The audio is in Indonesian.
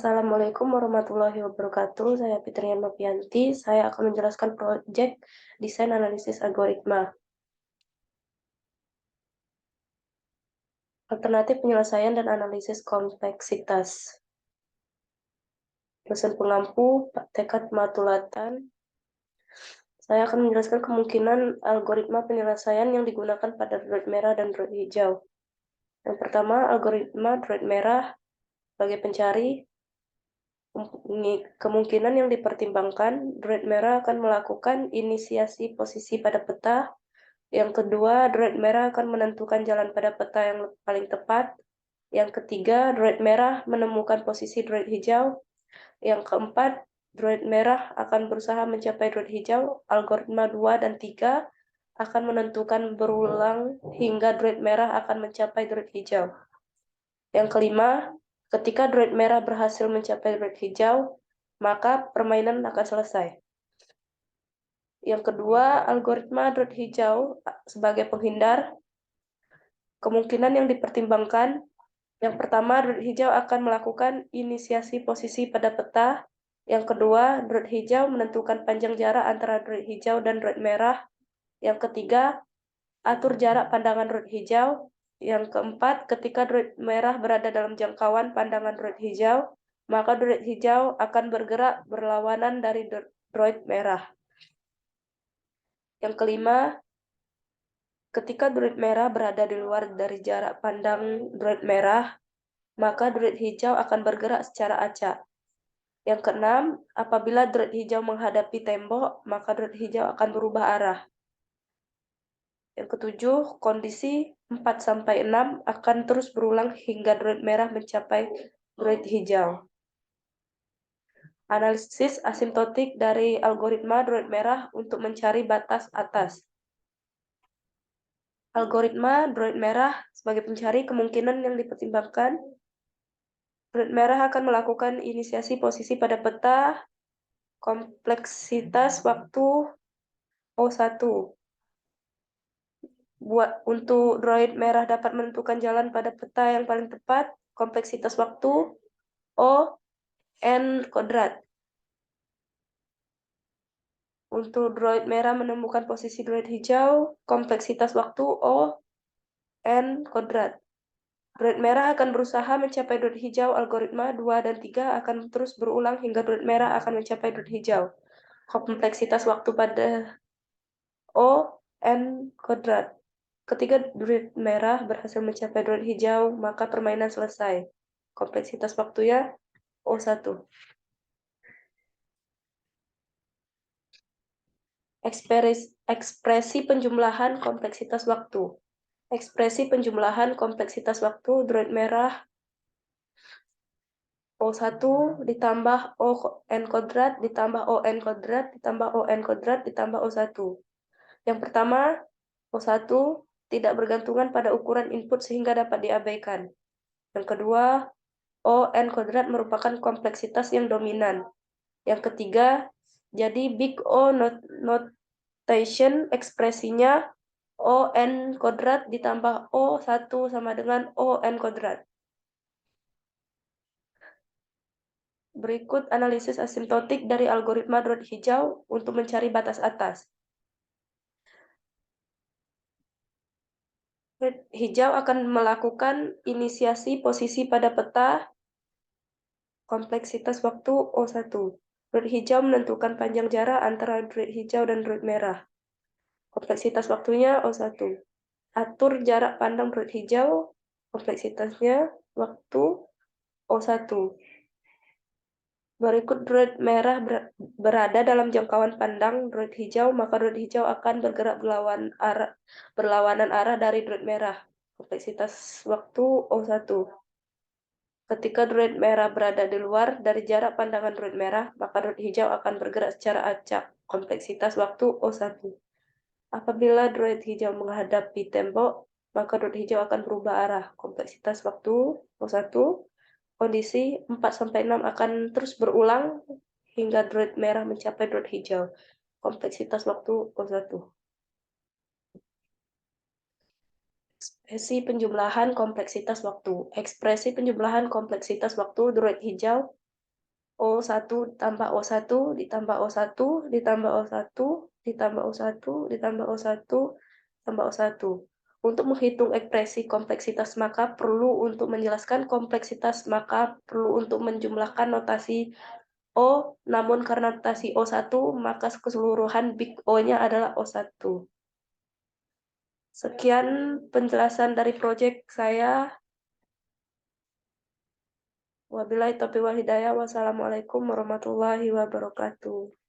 Assalamualaikum warahmatullahi wabarakatuh. Saya Fitrian Novianti. Saya akan menjelaskan proyek desain analisis algoritma. Alternatif penyelesaian dan analisis kompleksitas. Dosen pengampu, tekad matulatan. Saya akan menjelaskan kemungkinan algoritma penyelesaian yang digunakan pada droid merah dan droid hijau. Yang pertama, algoritma droid merah sebagai pencari. Kemungkinan yang dipertimbangkan, droid merah akan melakukan inisiasi posisi pada peta. Yang kedua, droid merah akan menentukan jalan pada peta yang paling tepat. Yang ketiga, droid merah menemukan posisi droid hijau. Yang keempat, droid merah akan berusaha mencapai droid hijau. Algoritma 2 dan 3 akan menentukan berulang hingga droid merah akan mencapai droid hijau. Yang kelima, ketika droid merah berhasil mencapai droid hijau, maka permainan akan selesai. Yang kedua, algoritma droid hijau sebagai penghindar. Kemungkinan yang dipertimbangkan, yang pertama, droid hijau akan melakukan inisiasi posisi pada peta. Yang kedua, droid hijau menentukan panjang jarak antara droid hijau dan droid merah. Yang ketiga, atur jarak pandangan droid hijau. Yang keempat, ketika droid merah berada dalam jangkauan pandangan droid hijau, maka droid hijau akan bergerak berlawanan dari droid merah. Yang kelima, ketika droid merah berada di luar dari jarak pandang droid merah, maka droid hijau akan bergerak secara acak. Yang keenam, apabila droid hijau menghadapi tembok, maka droid hijau akan berubah arah. Yang ketujuh, kondisi 4-6 akan terus berulang hingga droid merah mencapai droid hijau. Analisis asimptotik dari algoritma droid merah untuk mencari batas atas. Algoritma droid merah sebagai pencari, kemungkinan yang dipertimbangkan, droid merah akan melakukan inisiasi posisi pada peta, kompleksitas waktu O1. Untuk droid merah dapat menentukan jalan pada peta yang paling tepat, kompleksitas waktu O n kuadrat. Untuk droid merah menemukan posisi droid hijau, kompleksitas waktu O n kuadrat. Droid merah akan berusaha mencapai droid hijau. Algoritma 2 dan 3 akan terus berulang hingga droid merah akan mencapai droid hijau. Kompleksitas waktu pada O n kuadrat. Ketika droid merah berhasil mencapai droid hijau, maka permainan selesai. Kompleksitas waktunya O1. Ekspresi penjumlahan kompleksitas waktu. Ekspresi penjumlahan kompleksitas waktu droid merah O1 ditambah O(n) kuadrat ditambah O(n) kuadrat ditambah O(n) kuadrat ditambah O1. Yang pertama, O1 tidak bergantungan pada ukuran input sehingga dapat diabaikan. Yang kedua, O(n) kuadrat merupakan kompleksitas yang dominan. Yang ketiga, jadi big O notation ekspresinya O(n) kuadrat ditambah O1 sama dengan O(n) kuadrat. Berikut analisis asimptotik dari algoritma droid hijau untuk mencari batas atas. Droid hijau akan melakukan inisiasi posisi pada peta, kompleksitas waktu O1. Droid hijau menentukan panjang jarak antara droid hijau dan droid merah. Kompleksitas waktunya O1. Atur jarak pandang droid hijau, kompleksitasnya waktu O1. Berikut droid merah berada dalam jangkauan pandang droid hijau, maka droid hijau akan bergerak berlawanan arah dari droid merah. Kompleksitas waktu O1. Ketika droid merah berada di luar dari jarak pandangan droid merah, maka droid hijau akan bergerak secara acak. Kompleksitas waktu O1. Apabila droid hijau menghadapi tembok, maka droid hijau akan berubah arah. Kompleksitas waktu O1. Kondisi 4-6 akan terus berulang hingga droid merah mencapai droid hijau. Kompleksitas waktu O1. Ekspresi penjumlahan kompleksitas waktu. Ekspresi penjumlahan kompleksitas waktu droid hijau O1 ditambah O1 ditambah O1 ditambah O1 ditambah O1 ditambah O1 tambah O1. Untuk menghitung ekspresi kompleksitas maka perlu untuk menjelaskan kompleksitas maka perlu untuk menjumlahkan notasi O, namun karena notasi O1 maka keseluruhan big O-nya adalah O1. Sekian penjelasan dari proyek saya. Wabillahi taufiq wal hidayah. Wassalamualaikum warahmatullahi wabarakatuh.